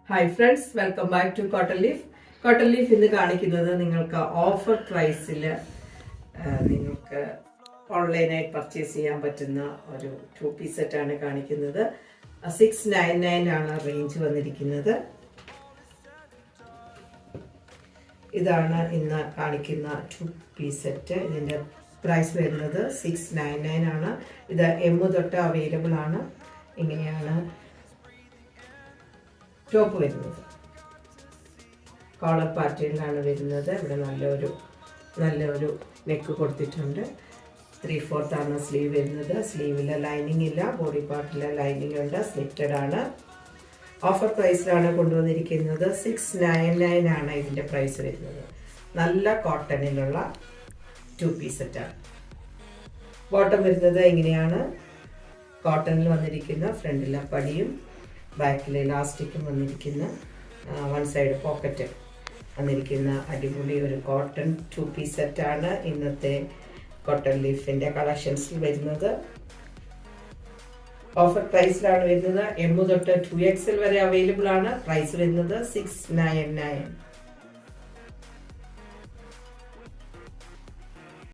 Hi friends, welcome back to cotton leaf. Cotton leaf ഇന്ന് കാണിക്കുന്നത് നിങ്ങൾക്ക് ഓഫർ പ്രൈസിൽ നിങ്ങൾക്ക് ഓൺലൈനായി പർച്ചേസ് ചെയ്യാൻ പറ്റുന്ന ഒരു 2-piece സെറ്റാണ് കാണിക്കുന്നത്. 699 ആണ് റേഞ്ച് വന്നിരിക്കുന്നത്. ഇതാണ് ഇന്ന് കാണിക്കുന്ന 2-piece സെറ്റ്. ഇതിൻ്റെ പ്രൈസ് വരുന്നത് 699 ആണ്. ഇത് M തൊട്ട് അവൈലബിൾ ആണ്. ഇങ്ങനെയാണ് ടോപ്പ് വരുന്നത്. കോളർ പാറ്റേണിലാണ് വരുന്നത്. ഇവിടെ നല്ലൊരു നെക്ക് കൊടുത്തിട്ടുണ്ട്. 3/4 ആണ് സ്ലീവ് വരുന്നത്. സ്ലീവിൽ ലൈനിങ് ഇല്ല, ബോഡി പാർട്ടിൽ ലൈനിങ് ഉണ്ട്. സ്ലിറ്റഡ് ആണ്. ഓഫർ പ്രൈസിലാണ് കൊണ്ടുവന്നിരിക്കുന്നത്. 699 ആണ് ഇതിൻ്റെ പ്രൈസ് വരുന്നത്. നല്ല കോട്ടണിലുള്ള 2-piece സെറ്റാണ്. ബോട്ടം വരുന്നത് ഇങ്ങനെയാണ്. കോട്ടണിൽ വന്നിരിക്കുന്ന ഫ്രണ്ടിലെ പടിയും ബാക്കിൽ ഇലാസ്റ്റിക്കും വന്നിരിക്കുന്ന വൺ സൈഡ് പോക്കറ്റ് വന്നിരിക്കുന്ന അടിപൊളി ഒരു കോട്ടൺ 2-piece സെറ്റാണ് ഇന്നത്തെ കോട്ടൺ ലീഫിൻ്റെ കളക്ഷൻസിൽ വരുന്നത്. ഓഫർ പ്രൈസിലാണ് വരുന്നത്. M തൊട്ട് 2XL വരെ അവൈലബിൾ ആണ്. പ്രൈസ് വരുന്നത് 699.